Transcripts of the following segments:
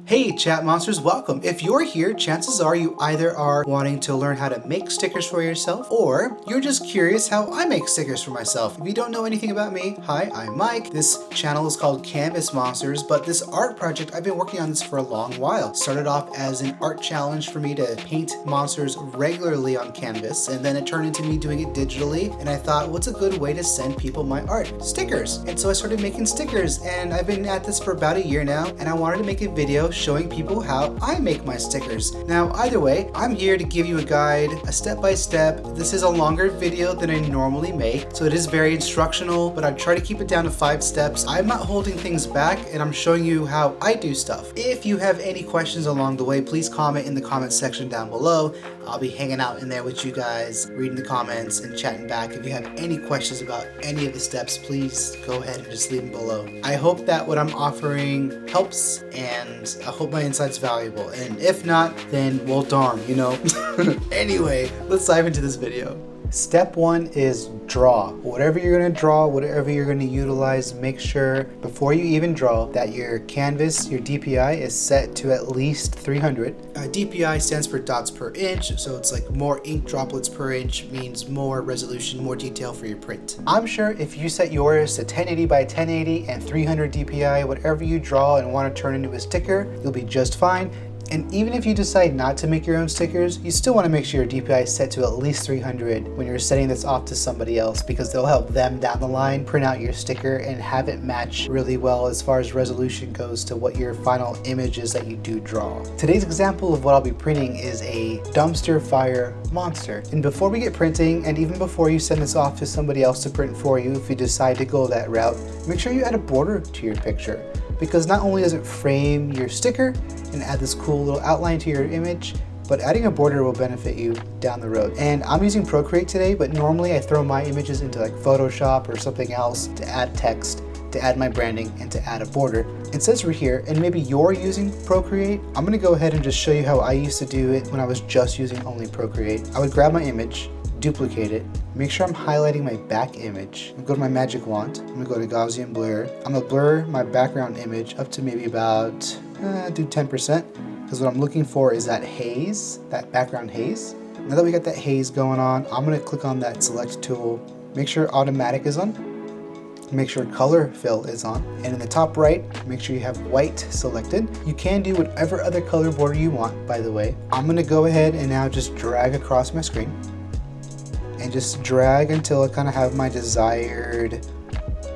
Hey chat monsters, welcome. If you're here, chances are you either are wanting to learn how to make stickers for yourself, or you're just curious how I make stickers for myself. If you don't know anything about me, hi, I'm Mike. This channel is called Canvas Monsters, but this art project, I've been working on this for a long while. Started off as an art challenge for me to paint monsters regularly on canvas, and then it turned into me doing it digitally, and I thought, what's a good way to send people my art? Stickers. And so I started making stickers, and I've been at this for about a year now, and I wanted to make a video showing people how I make my stickers. Now, either way, I'm here to give you a guide, a step-by-step. This is a longer video than I normally make, so it is very instructional, but I try to keep it down to 5 steps. I'm not holding things back, and I'm showing you how I do stuff. If you have any questions along the way, please comment in the comment section down below. I'll be hanging out in there with you guys, reading the comments and chatting back. If you have any questions about any of the steps, please go ahead and just leave them below. I hope that what I'm offering helps, and I hope my insight's valuable. And if not, then well darn, you know. Anyway, let's dive into this video. Step 1 is draw. Whatever you're going to draw, whatever you're going to utilize, make sure before you even draw that your canvas, your DPI is set to at least 300. DPI stands for dots per inch, so it's like more ink droplets per inch means more resolution, more detail for your print. I'm sure if you set yours to 1080 by 1080 and 300 DPI, whatever you draw and want to turn into a sticker, you'll be just fine. And even if you decide not to make your own stickers, you still want to make sure your DPI is set to at least 300 when you're setting this off to somebody else, because they'll help them down the line print out your sticker and have it match really well as far as resolution goes to what your final image is that you do draw. Today's example of what I'll be printing is a dumpster fire monster. And before we get printing, and even before you send this off to somebody else to print for you, if you decide to go that route, make sure you add a border to your picture, because not only does it frame your sticker and add this cool little outline to your image, but adding a border will benefit you down the road. And I'm using Procreate today, but normally I throw my images into like Photoshop or something else to add text, to add my branding, and to add a border. And since we're here, and maybe you're using Procreate, I'm gonna go ahead and just show you how I used to do it when I was just using only Procreate. I would grab my image, duplicate it, make sure I'm highlighting my back image. I'm gonna go to my magic wand, I'm gonna go to Gaussian blur. I'm gonna blur my background image up to maybe about, do 10%, because what I'm looking for is that haze, that background haze. Now that we got that haze going on, I'm gonna click on that select tool, make sure automatic is on, make sure color fill is on, and in the top right, make sure you have white selected. You can do whatever other color border you want, by the way. I'm gonna go ahead and now just drag across my screen, and just drag until I kind of have my desired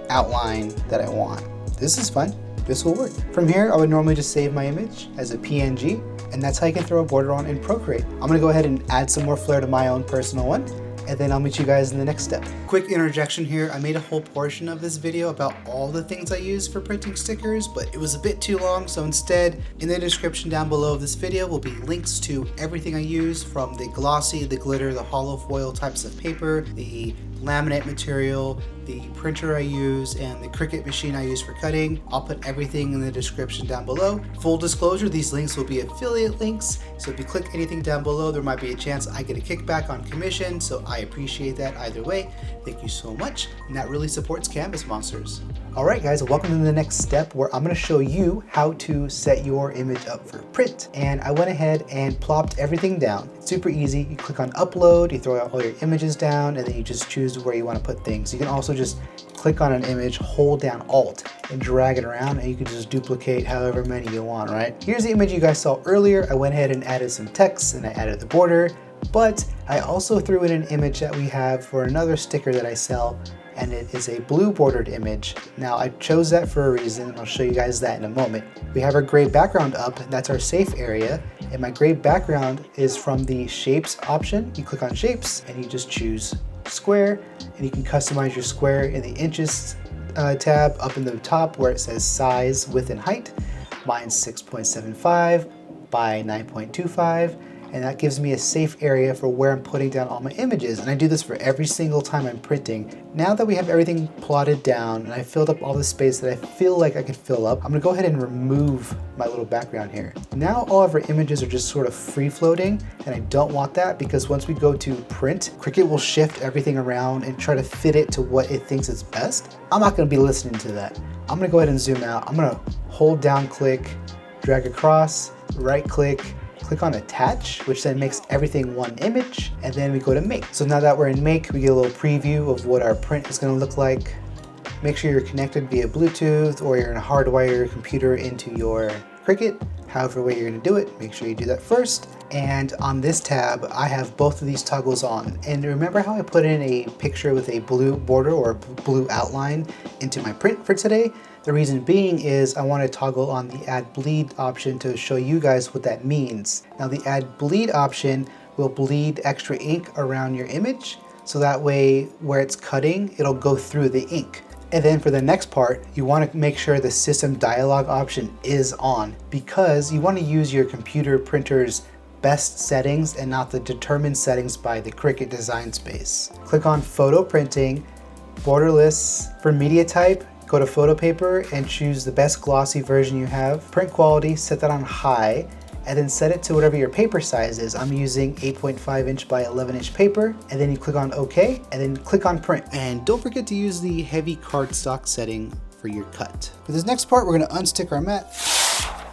outline that I want. This is fun. This will work. From here, I would normally just save my image as a PNG, and that's how you can throw a border on in Procreate. I'm gonna go ahead and add some more flair to my own personal one, and then I'll meet you guys in the next step. Quick interjection here. I made a whole portion of this video about all the things I use for printing stickers, but it was a bit too long, so instead, in the description down below of this video will be links to everything I use, from the glossy, the glitter, the hollow foil types of paper, the laminate material, the printer I use, and the Cricut machine I use for cutting. I'll put everything in the description down below. Full disclosure, these links will be affiliate links, so if you click anything down below, there might be a chance I get a kickback on commission, so I appreciate that either way. Thank you so much, and that really supports Canvas Monsters. Alright guys, welcome to the next step where I'm going to show you how to set your image up for print. And I went ahead and plopped everything down. It's super easy. You click on upload, you throw out all your images down, and then you just choose where you want to put things. You can also just click on an image, hold down Alt, and drag it around, and you can just duplicate however many you want, right? Here's the image you guys saw earlier. I went ahead and added some text, and I added the border, but I also threw in an image that we have for another sticker that I sell, and it is a blue bordered image. Now I chose that for a reason, and I'll show you guys that in a moment. We have our gray background up, that's our safe area, and my gray background is from the shapes option. You click on shapes and you just choose square, and you can customize your square in the inches tab up in the top where it says size, width, and height. Mine's 6.75 by 9.25. And that gives me a safe area for where I'm putting down all my images. And I do this for every single time I'm printing. Now that we have everything plotted down and I filled up all the space that I feel like I could fill up, I'm gonna go ahead and remove my little background here. Now all of our images are just sort of free floating, and I don't want that, because once we go to print, Cricut will shift everything around and try to fit it to what it thinks is best. I'm not gonna be listening to that. I'm gonna go ahead and zoom out. I'm gonna hold down click drag across, right click, click on attach, which then makes everything one image, and then we go to make. So now that we're in make, we get a little preview of what our print is gonna look like. Make sure you're connected via Bluetooth or you're gonna hardwire your computer into your Cricut. However way you're gonna do it, make sure you do that first. And on this tab, I have both of these toggles on. And remember how I put in a picture with a blue border or blue outline into my print for today? The reason being is I want to toggle on the add bleed option to show you guys what that means. Now the add bleed option will bleed extra ink around your image, so that way where it's cutting, it'll go through the ink. And then for the next part, you want to make sure the system dialog option is on, because you want to use your computer printer's best settings and not the determined settings by the Cricut design space. Click on photo printing, borderless. For media type, go to photo paper and choose the best glossy version you have. Print quality, set that on high, and then set it to whatever your paper size is. I'm using 8.5 inch by 11 inch paper, and then you click on OK, and then click on print. And don't forget to use the heavy cardstock setting for your cut. For this next part, we're gonna unstick our mat,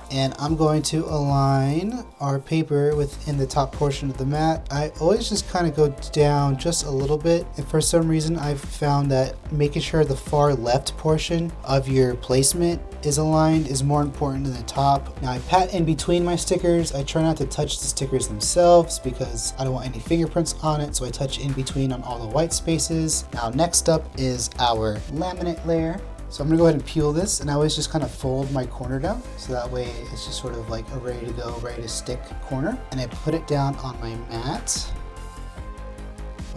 and I'm going to align our paper within the top portion of the mat. I always just kind of go down just a little bit, and for some reason I've found that making sure the far left portion of your placement is aligned is more important than the top. Now I pat in between my stickers. I try not to touch the stickers themselves because I don't want any fingerprints on it, so I touch in between on all the white spaces. Now next up is our laminate layer. So I'm gonna go ahead and peel this, and I always just kind of fold my corner down, so that way it's just sort of like a ready to go, ready to stick corner. And I put it down on my mat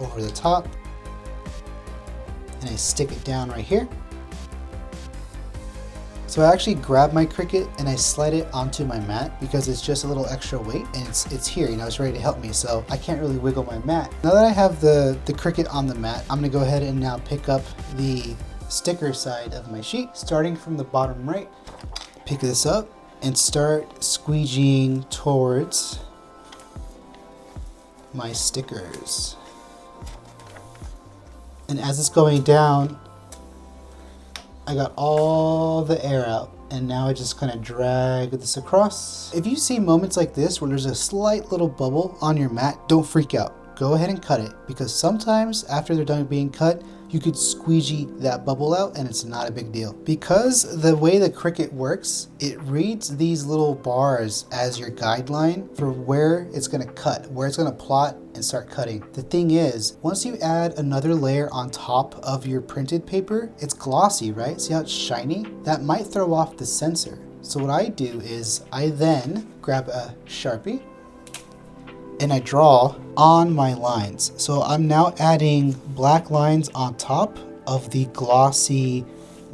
over the top, and I stick it down right here. So I actually grab my Cricut and I slide it onto my mat because it's just a little extra weight, and it's here, you know, it's ready to help me, so I can't really wiggle my mat. Now that I have the Cricut on the mat, I'm gonna go ahead and now pick up the sticker side of my sheet, starting from the bottom right. Pick this up and start squeegeeing towards my stickers. And as it's going down, I got all the air out, and now I just kind of drag this across. If you see moments like this where there's a slight little bubble on your mat, don't freak out. Go ahead and cut it, because sometimes after they're done being cut, you could squeegee that bubble out and it's not a big deal. Because the way the Cricut works, it reads these little bars as your guideline for where it's gonna cut, where it's gonna plot and start cutting. The thing is, once you add another layer on top of your printed paper, it's glossy, right? See how it's shiny? That might throw off the sensor. So what I do is I then grab a Sharpie and I draw on my lines. So I'm now adding black lines on top of the glossy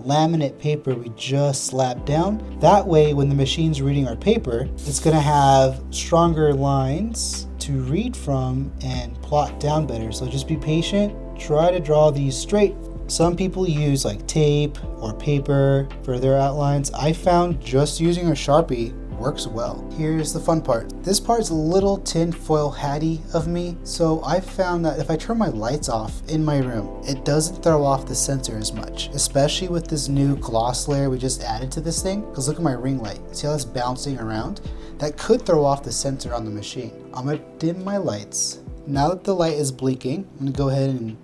laminate paper we just slapped down. That way, when the machine's reading our paper, it's gonna have stronger lines to read from and plot down better. So just be patient, try to draw these straight. Some people use like tape or paper for their outlines. I found just using a Sharpie works well. Here's the fun part. This part's a little tinfoil hatty of me, so I found that if I turn my lights off in my room, it doesn't throw off the sensor as much, especially with this new gloss layer we just added to this thing. Because look at my ring light. See how it's bouncing around? That could throw off the sensor on the machine. I'm gonna dim my lights. Now that the light is blinking, I'm gonna go ahead and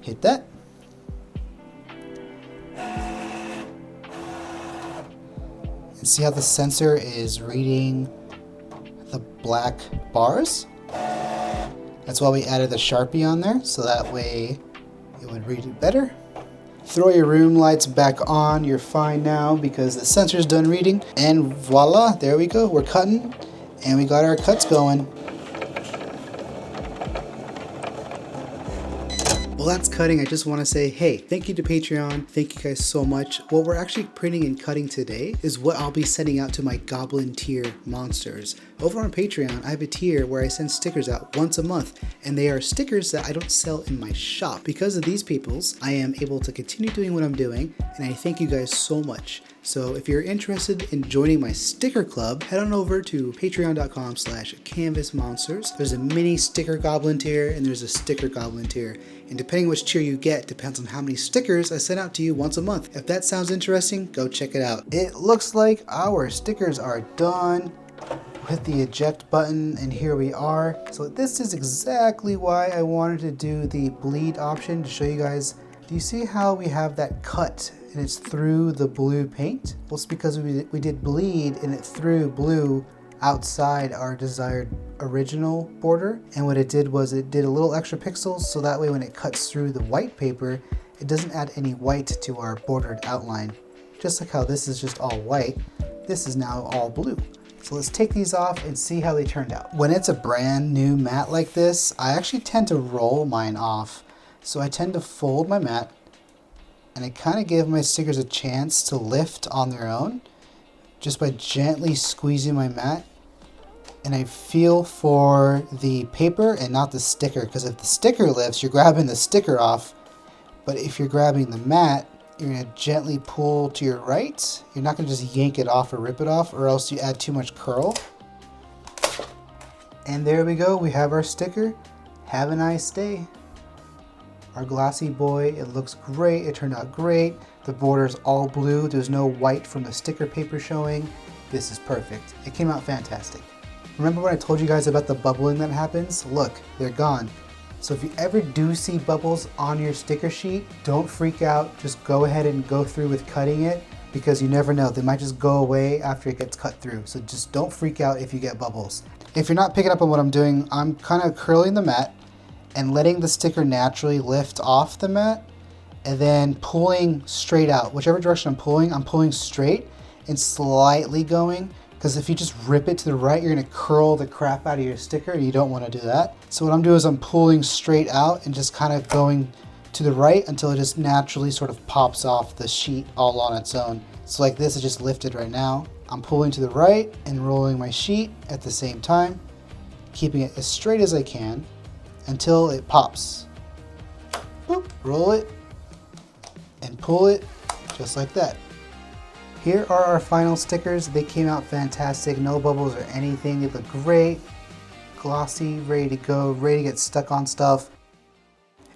hit that. And see how the sensor is reading the black bars? That's why we added the Sharpie on there, so that way it would read it better. Throw your room lights back on, you're fine now because the sensor's done reading. And voila, there we go, we're cutting and we got our cuts going. Well, that's cutting. I just want to say, hey, thank you to Patreon. Thank you guys so much. What we're actually printing and cutting today is what I'll be sending out to my Goblin tier monsters. Over on Patreon, I have a tier where I send stickers out once a month, and they are stickers that I don't sell in my shop. Because of these peoples, I am able to continue doing what I'm doing, and I thank you guys so much. So if you're interested in joining my sticker club, head on over to patreon.com/canvasmonsters. There's a mini sticker goblin tier and there's a sticker goblin tier. And depending which tier you get depends on how many stickers I send out to you once a month. If that sounds interesting, go check it out. It looks like our stickers are done. Hit the eject button and here we are. So this is exactly why I wanted to do the bleed option to show you guys. Do you see how we have that cut and it's through the blue paint? Well, it's because we did bleed and it threw blue outside our desired original border. And what it did was it did a little extra pixels so that way when it cuts through the white paper, it doesn't add any white to our bordered outline. Just like how this is just all white, this is now all blue. So let's take these off and see how they turned out. When it's a brand new mat like this, I actually tend to roll mine off. So I tend to fold my mat and I kind of give my stickers a chance to lift on their own just by gently squeezing my mat. And I feel for the paper and not the sticker, because if the sticker lifts, you're grabbing the sticker off. But if you're grabbing the mat, you're going to gently pull to your right. You're not going to just yank it off or rip it off, or else you add too much curl. And there we go. We have our sticker. Have a nice day. Our glossy boy, it looks great. It turned out great. The border's all blue. There's no white from the sticker paper showing. This is perfect. It came out fantastic. Remember when I told you guys about the bubbling that happens? Look, they're gone. So if you ever do see bubbles on your sticker sheet, don't freak out. Just go ahead and go through with cutting it, because you never know. They might just go away after it gets cut through. So just don't freak out if you get bubbles. If you're not picking up on what I'm doing, I'm kind of curling the mat and letting the sticker naturally lift off the mat and then pulling straight out. Whichever direction I'm pulling straight and slightly going. Because if you just rip it to the right, you're going to curl the crap out of your sticker, and you don't want to do that. So what I'm doing is I'm pulling straight out and just kind of going to the right until it just naturally sort of pops off the sheet all on its own. So like this, it just lifted right now. I'm pulling to the right and rolling my sheet at the same time, keeping it as straight as I can until it pops. Boop, roll it and pull it just like that. Here are our final stickers. They came out fantastic. No bubbles or anything. They look great. Glossy, ready to go, ready to get stuck on stuff.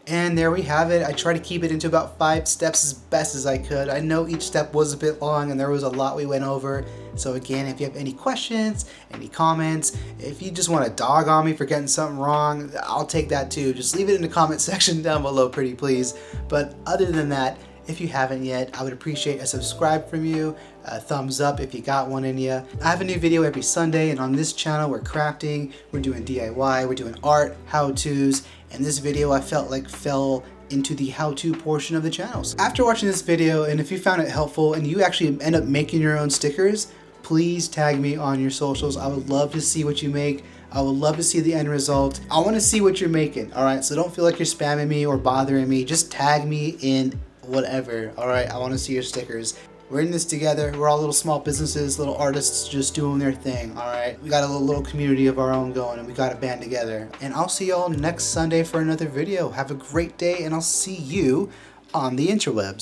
And there we have it. I tried to keep it into about 5 steps as best as I could. I know each step was a bit long and there was a lot we went over. So again, if you have any questions, any comments, if you just want to dog on me for getting something wrong, I'll take that too. Just leave it in the comment section down below, pretty please. But other than that, if you haven't yet, I would appreciate a subscribe from you, a thumbs up if you got one in you. I have a new video every Sunday, and on this channel we're crafting, we're doing DIY, we're doing art, how-tos, and this video I felt like fell into the how-to portion of the channels. After watching this video, and if you found it helpful and you actually end up making your own stickers, please tag me on your socials. I would love to see what you make. I would love to see the end result. I want to see what you're making, alright? So don't feel like you're spamming me or bothering me. Just tag me in whatever, alright? I want to see your stickers. We're in this together. We're all little small businesses, little artists just doing their thing, alright? We got a little community of our own going, and we got to band together. And I'll see y'all next Sunday for another video. Have a great day, and I'll see you on the interwebs.